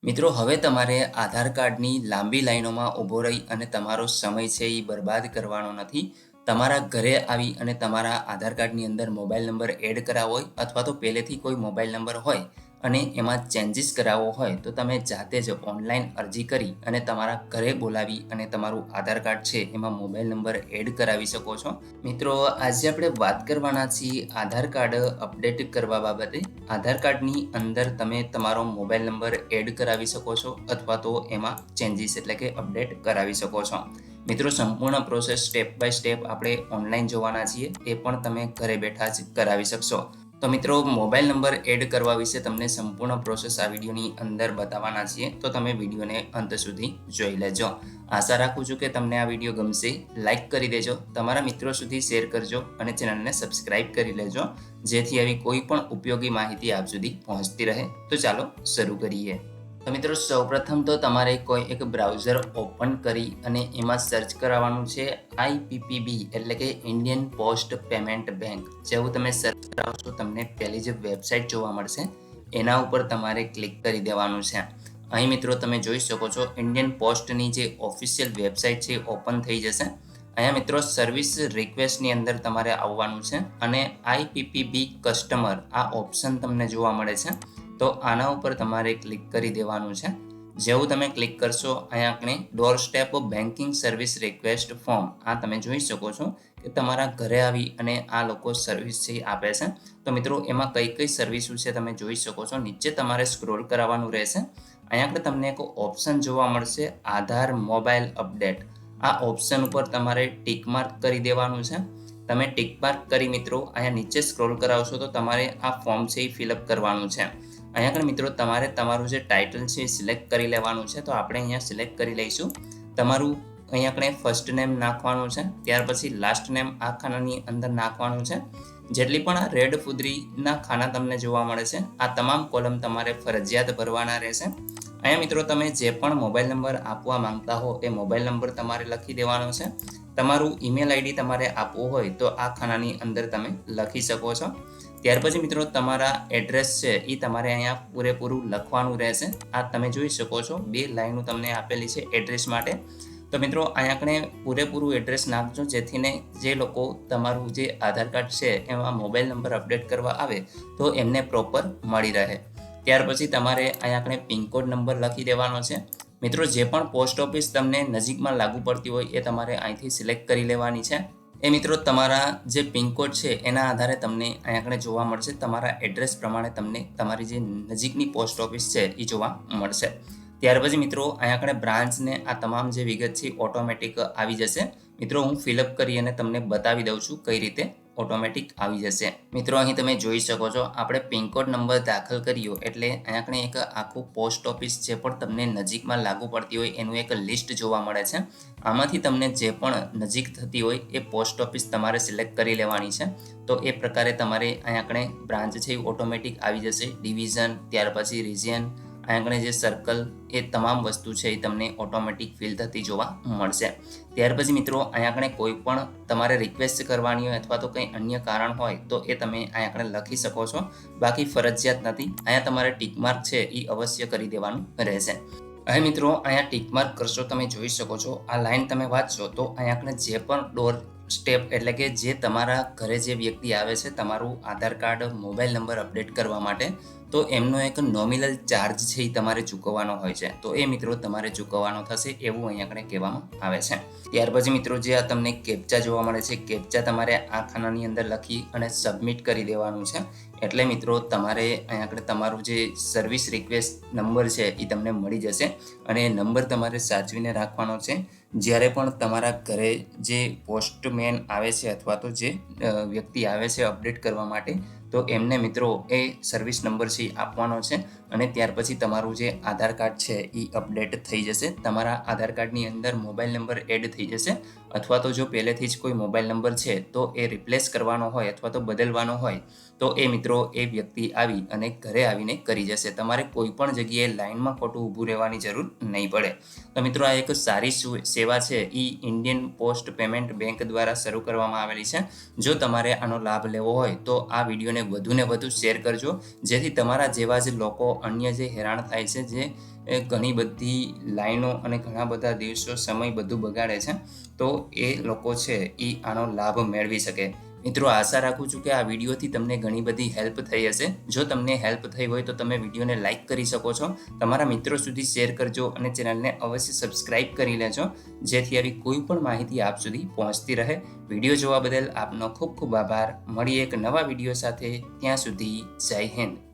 મિત્રો હવે તમારે આધાર કાર્ડની લાંબી લાઈનોમાં ઊભો રહી અને તમારો સમય છે એ બરબાદ કરવાનો નથી. તમારા ઘરે આવી અને તમારા આધાર કાર્ડની અંદર મોબાઈલ નંબર એડ કરાવવો હોય અથવા તો પહેલેથી કોઈ મોબાઈલ નંબર હોય અને એમાં ચેન્જીસ કરાવવો હોય તો તમે જાતે જ ઓનલાઈન અરજી કરી અને તમારા ઘરે બોલાવી અને તમારું આધાર કાર્ડ છે એમાં મોબાઈલ નંબર એડ કરાવી શકો છો. મિત્રો આજે આપણે વાત કરવાના છીએ આધાર કાર્ડ અપડેટ કરવા બાબતે. આધાર કાર્ડની અંદર તમે તમારો મોબાઈલ નંબર એડ કરાવી શકો છો અથવા તો એમાં ચેન્જીસ એટલે કે અપડેટ કરાવી શકો છો. મિત્રો સંપૂર્ણ પ્રોસેસ સ્ટેપ બાય સ્ટેપ આપણે ઓનલાઈન જોવાના છીએ, એ પણ તમે ઘરે બેઠા જ કરાવી શકશો. તો મિત્રો મોબાઈલ નંબર એડ કરવા વિશે તમને સંપૂર્ણ પ્રોસેસ આ વિડીયોની અંદર બતાવવાના છીએ, તો તમે વિડીયોને અંત સુધી જોઈ લેજો. આશા રાખું છું કે તમને આ વિડીયો ગમશે. લાઈક કરી દેજો, તમારા મિત્રો સુધી શેર કરજો અને ચેનલને સબસ્ક્રાઈબ કરી લેજો, જેથી આવી કોઈ પણ ઉપયોગી માહિતી આપ સુધી પહોંચતી રહે. તો ચાલો શરૂ કરીએ. તો મિત્રો સૌપ્રથમ તો તમારે કોઈ એક બ્રાઉઝર ઓપન કરી અને એમાં સર્ચ કરાવવાનું છે IPPB એટલે કે ઇન્ડિયન પોસ્ટ પેમેન્ટ બેંક. જેવું તમે સર્ચ કરાવશો તમને પહેલી જે વેબસાઇટ જોવા મળશે એના ઉપર તમારે ક્લિક કરી દેવાનું છે. અહીં મિત્રો તમે જોઈ શકો છો ઇન્ડિયન પોસ્ટની જે ઓફિશિયલ વેબસાઇટ છે ઓપન થઈ જશે. અહીંયા મિત્રો સર્વિસ રિક્વેસ્ટની અંદર તમારે આવવાનું છે અને IPPB કસ્ટમર આ ઓપ્શન તમને જોવા મળે છે, તો આના ઉપર તમારે ક્લિક કરી દેવાનું છે. જેવું તમે ક્લિક કરશો અહીંયા આપણે door step banking service request form આ તમે જોઈ શકો છો કે તમારા ઘરે આવી અને આ લોકો સર્વિસ છે આપે છે. તો મિત્રો એમાં કઈ કઈ સર્વિસો છે તમે જોઈ શકો છો. નીચે તમારે સ્ક્રોલ કરાવવાનું રહેશે. અહીંયા આપણે તમને એક ઓપ્શન જોવા મળશે આધાર મોબાઈલ અપડેટ. આ ઓપ્શન ઉપર તમારે ટીક માર્ક કરી દેવાનું છે. તમે ટીક માર્ક કરી મિત્રો અહીંયા નીચે સ્ક્રોલ કરાવશો તો તમારે આ ફોર્મ છે એ ફિલઅપ કરવાનું છે. અહીંયા આગળ મિત્રો તમારે તમારું જે ટાઇટલ છે એ સિલેક્ટ કરી લેવાનું છે, તો આપણે અહીંયા સિલેક્ટ કરી લઈશું. તમારું અહીંયા આપણે ફર્સ્ટ નેમ નાખવાનું છે, ત્યાર પછી લાસ્ટ નેમ આ ખાનાની અંદર નાખવાનું છે. જેટલી પણ આ રેડ ફુદરીના ખાના તમને જોવા મળે છે આ તમામ કોલમ તમારે ફરજિયાત ભરવાના રહેશે. અહીંયા મિત્રો તમે જે પણ મોબાઈલ નંબર આપવા માંગતા હો એ મોબાઈલ નંબર તમારે લખી દેવાનો છે. તમારું ઈમેલ આઈડી તમારે આપવું હોય તો આ ખાનાની અંદર તમે લખી શકો છો. ત્યાર પછી મિત્રો તમારા એડ્રેસ છે એ તમારે અહીંયા પૂરેપૂરું લખવાનું રહેશે. આ તમે જોઈ શકો છો 2 લાઈનો તમને આપેલી છે એડ્રેસ માટે. તો મિત્રો અહીંયા આપણે પૂરેપૂરું એડ્રેસ નાખજો, જેથીને જે લોકો તમારું જે આધાર કાર્ડ છે એમાં મોબાઈલ નંબર અપડેટ કરવા આવે તો એમને પ્રોપર મળી રહે. ત્યાર પછી તમારે અહીંયા આપણે પિનકોડ નંબર લખી દેવાનો છે. મિત્રો જે પણ પોસ્ટ ઓફિસ તમને નજીકમાં લાગુ પડતી હોય એ તમારે અહીંથી સિલેક્ટ કરી લેવાની છે. એ મિત્રો તમારા જે પિનકોડ છે એના આધારે તમને અહીંયા આગળ જોવા મળશે. તમારા એડ્રેસ પ્રમાણે તમને તમારી જે નજીકની પોસ્ટ ઓફિસ છે એ જોવા મળશે. ત્યાર પછી મિત્રો અહીંયા આગળ બ્રાન્ચને આ તમામ જે વિગત છે ઓટોમેટિક આવી જશે. મિત્રો હું ફિલઅપ કરી અને તમને બતાવી દઉં છું કઈ રીતે ઓટોમેટિક આવી જશે. મિત્રો અહીં તમે જોઈ શકો છો આપણે પિનકોડ નંબર દાખલ કર્યો એટલે અહીંયા આપણે એક આખું પોસ્ટ ઓફિસ જે પણ તમને નજીકમાં લાગુ પડતી હોય એનું એક લિસ્ટ જોવા મળે છે. આમાંથી તમને જે પણ નજીક થતી હોય એ પોસ્ટ ઓફિસ તમારે સિલેક્ટ કરી લેવાની છે. તો એ પ્રકારે તમારે અહીંયા આપણે બ્રાન્ચ છે એ ઓટોમેટિક આવી જશે. ડિવિઝન, ત્યાર પછી રિજિયન, અહીંયા જે સર્કલ, એ તમામ વસ્તુ છે એ તમને ઓટોમેટિક ફિલ થતી જોવા મળશે. ત્યાર પછી મિત્રો અહીંયા આપણે કોઈ પણ તમારે રિક્વેસ્ટ કરવાની હોય અથવા તો કંઈ અન્ય કારણ હોય તો એ તમે અહીંયા આપણે લખી શકો છો, બાકી ફરજિયાત નથી. અહીંયા તમારે ટીક માર્ક છે એ અવશ્ય કરી દેવાનું રહેશે. હવે મિત્રો અહીંયા ટીક માર્ક કરશો તમે જોઈ શકો છો. આ લાઈન તમે વાંચશો તો અહીંયા આપણે જે પણ ડોર સ્ટેપ એટલે કે જે તમારા ઘરે જે વ્યક્તિ આવે છે તમારું આધાર કાર્ડ મોબાઈલ નંબર અપડેટ કરવા માટે, તો એમનો એક નોમિનલ ચાર્જ છે એ તમારે ચૂકવવાનો હોય છે. તો એ મિત્રો તમારે ચૂકવવાનો થશે એવું અહીંયા આપણે કહેવામાં આવે છે. ત્યાર પછી મિત્રો જે આ તમને કેપ્ચા જોવા મળે છે, કેપ્ચા તમારે આ ખાનાની અંદર લખી અને સબમિટ કરી દેવાનું છે. એટલે મિત્રો તમારે અહીંયા આગળ તમારું જે સર્વિસ રિક્વેસ્ટ નંબર છે એ તમને મળી જશે અને એ નંબર તમારે સાચવીને રાખવાનો છે. જ્યારે પણ તમારા ઘરે જે પોસ્ટમેન આવે છે અથવા તો જે વ્યક્તિ આવે છે અપડેટ કરવા માટે, તો એમને મિત્રો એ સર્વિસ નંબર છે આપવાનો છે અને ત્યાર પછી તમારું જે આધાર કાર્ડ છે એ અપડેટ થઈ જશે. તમારા આધાર કાર્ડની અંદર મોબાઈલ નંબર એડ થઈ જશે અથવા તો જો પહેલેથી જ કોઈ મોબાઈલ નંબર છે તો એ રિપ્લેસ કરવાનો હોય અથવા તો બદલવાનો હોય તો એ મિત્રો એ વ્યક્તિ આવી અને ઘરે આવીને કરી જશે. તમારે કોઈ પણ જગ્યાએ લાઇનમાં ખોટું ઊભું રહેવાની જરૂર નહીં પડે. તો મિત્રો આ એક સારી સેવા છે એ ઇન્ડિયન પોસ્ટ પેમેન્ટ બેંક દ્વારા શરૂ કરવામાં આવેલી છે. જો તમારે આનો લાભ લેવો હોય તો આ વિડીયોને વધુને વધુ શેર કરજો, જેથી તમારા જેવા જ લોકો અન્ય જે હેરાન થાય છે, જે એ ઘણી બધી લાઈનો અને ઘણા બધા દિવસો સમય બધું બગાડે છે. તો એ લોકો છે એ આનો લાભ મેળવી શકે. મિત્રો, આશા રાખું છું કે આ વિડીયોથી તમને ઘણી બધી હેલ્પ થઈ હશે. જો તમને હેલ્પ થઈ હોય તો તમે વિડીયોને લાઈક કરી શકો છો, તમારા મિત્રો સુધી શેર કરજો અને ચેનલને અવશ્ય સબસ્ક્રાઇબ કરી લેજો, જેથી આવી કોઈ પણ માહિતી આપ સુધી પહોંચતી રહે. વિડીયો જોવા બદલ આપનો ખૂબ ખૂબ આભાર. મળીએ એક નવા વિડીયો સાથે. ત્યાં સુધી જય હિન્દ.